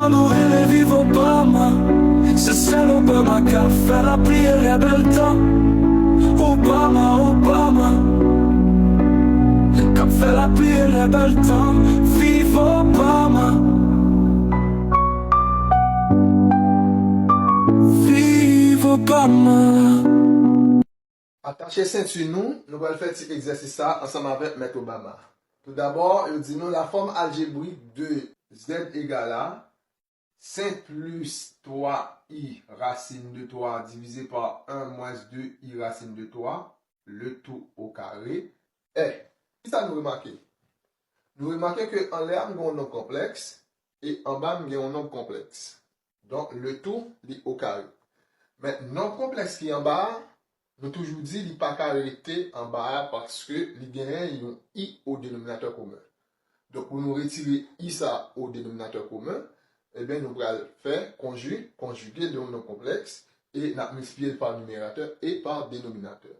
ça nous vive Obama. C'est celle Obama qui a fait la prière et bel temps. Obama, Obama, qui a fait la prière et bel temps. Vive Obama. Vive Obama. Attachez ceinture nous allons faire cet exercice ça ensemble avec M. Obama. Tout d'abord, il dit nous la forme algébrique de Z égale à 5 plus 3i racine de 3 divisé par 1 moins 2i racine de 3, le tout au carré. Et, qui ça nous remarquons? Nous remarquons qu'en l'air, nous avons un nombre complexe et en bas, nous avons un nombre complexe. Donc, le tout est au carré. Mais nombre complexe qui est en bas, nous toujours dit qu'il n'est pas caractérisé en bas parce que il y a un i au dénominateur commun. Donc, pour nous retirer i ça au dénominateur commun, eh bien, nous allons faire conjuguer de nom complexe et nous multiplier par numérateur et par dénominateur.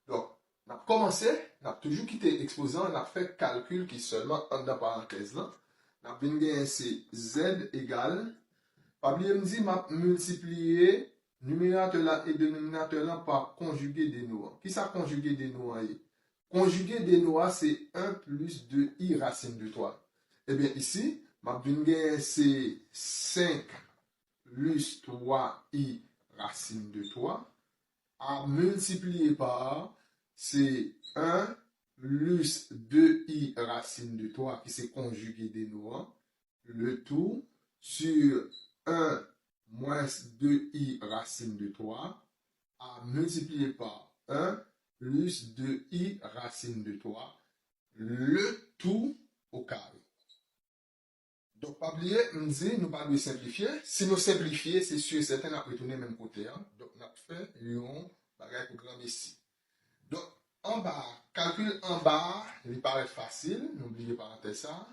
Donc, nous avons commencé, nous avons toujours quitté l'exposant, nous avons fait calcul qui est seulement entre parenthèses là. Nous avons bien c'est z égale, pas oublier me dit, multiplier numérateur là et dénominateur là par conjugué des noix. Qui ça conjugué des noix? Conjugué des noix, c'est 1 plus 2i racine de 3. Eh bien, ici, ma c'est 5 plus 3i racine de 3 à multiplier par, c'est 1 plus 2i racine de 3 qui c'est conjugué des noix. Le tout sur 1 moins 2i racine de 3 à multiplier par 1 plus 2i racine de 3, le tout au carré. Donc, pas oublier, nous pas de simplifier. Si nous simplifier, c'est sûr et certain, nous allons retourner même côté. Hein? Donc, nous allons faire un bagage pour grand ici. Donc, en bas, calcul en bas, il paraît facile, n'oubliez pas parenthèse ça.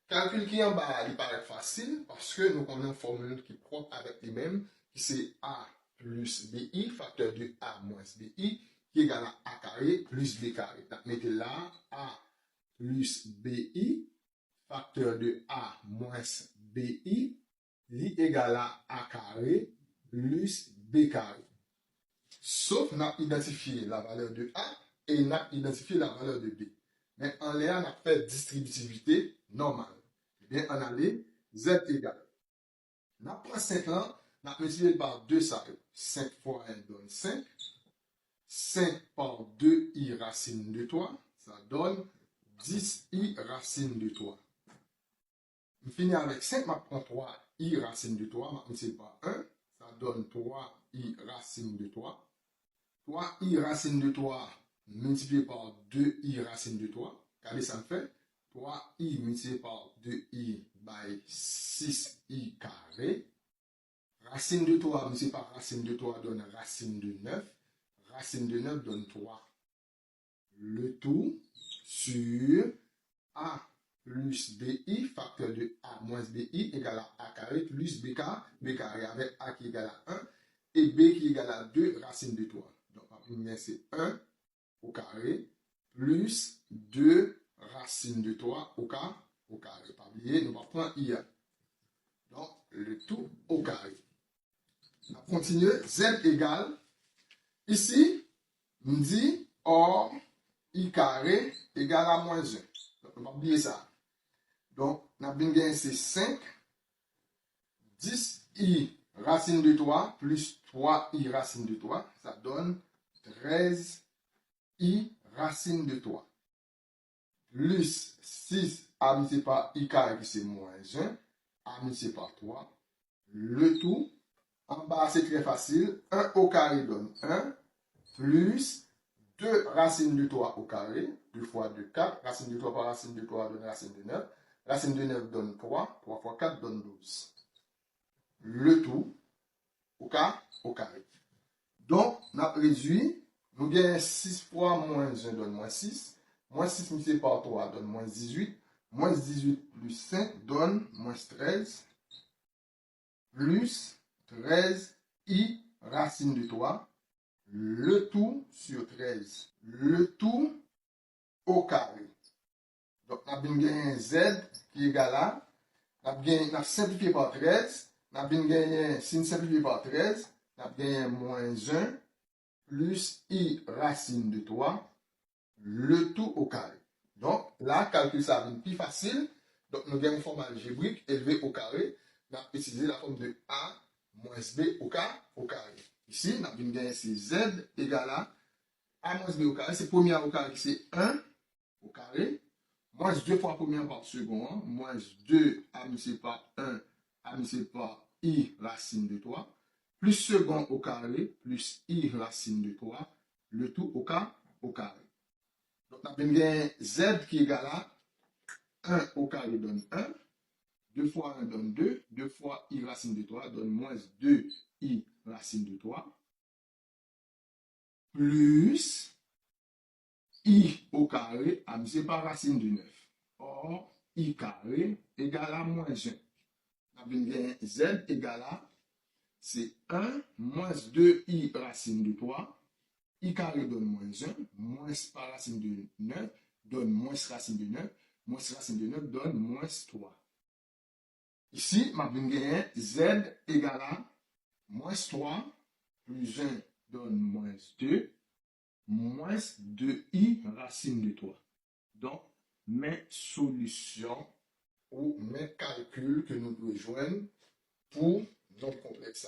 Calcul qui est en bas, il paraît facile parce que nous avons une formule qui est propre avec lui-même, qui c'est A plus BI, facteur de A moins BI, qui est égal à A carré plus B carré. Donc, mettez là A plus BI, facteur de A moins BI, est égal à A carré plus B carré. Sauf nous avons identifié la valeur de A et nous avons identifié la valeur de B. Mais en l'air, nous avons fait distributivité normale. Bien, en aller, Z égale. Nous prenons 5 là, nous multiplié par 2 ça. 5 fois 1 donne 5. 5 par 2i racine de 3, ça donne 10i racine de 3. Je finis avec 5, je prends 3i racine de 3, je multiplie par 1, ça donne 3i racine de 3. 3i racine de 3 multiplié par 2i racine de 3. Regardez ça me fait 3i multiplié par 2i by 6i carré. Racine de 3 multiplié par racine de 3 donne racine de 9. Racine de 9 donne 3. Le tout sur A plus BI, facteur de A moins BI égale à A carré plus B carré avec A qui égale à 1 et B qui égale à 2 racine de 3. Donc, c'est 1 au carré plus 2 racine de 3 au carré. Pas oublier, nous allons prendre IA. Donc, le tout au carré. On va continuer. Z égale. Ici, on dit or I carré égale à moins 1. Donc, on va oublier ça. Donc, on a bien gagné c'est 5. 10i racine de 3 plus 3i racine de 3. Ça donne 13i racine de 3. Plus 6 à multiplier par i carré qui c'est moins 1. À multiplier par 3. Le tout. En bas, c'est très facile. 1 au carré donne 1. Plus 2 racines de 3 au carré. 2 fois 2, 4. Racine de 3 par racine de 3 donne racine de 9. Racine de 9 donne 3. 3 fois 4 donne 12. Le tout au carré. Donc, on a réduit. Nous gagnons 6 fois moins 1 donne moins 6. Moins 6 multiplié par 3 donne moins 18. Moins 18 plus 5 donne moins 13. Plus 13i racine de 3. Le tout sur 13. Le tout au carré. Donc, on a bien gagné Z qui est égal à N'a simplifié par 13. N'a bien gagné, si nous simplifions par 13, n'a gagné moins 1 plus I racine de 3, le tout au carré. Donc, là, calcul ça va être plus facile. Donc, nous avons une forme algébrique élevée au carré. Nous avons utilisé la forme de A moins B au carré. Ici, nous avons gagné c'est Z égale à A moins B au carré. C'est premier au carré, c'est 1 au carré. Moins 2 fois première par second. Moins 2 amusé par 1 amusé par I racine de 3. Plus second au carré, plus I racine de 3. Le tout au carré. Donc, nous avons Z qui est égal à 1 au carré donne 1. 2 fois 1 donne 2. 2 fois I racine de 3 donne moins 2I racine de 3. Plus I au carré amusé par racine de 9. Or, I carré égale à moins 1. Nous avons Z égale à, c'est 1 moins 2I racine de 3. I carré donne moins 1, moins par racine de 9 donne moins racine de 9, moins racine de 9 donne moins 3. Ici, ma bien Z égale à moins 3 plus 1 donne moins 2, moins 2i racine de 3. Donc, mes solutions ou mes calculs que nous devons joindre pour notre complexe.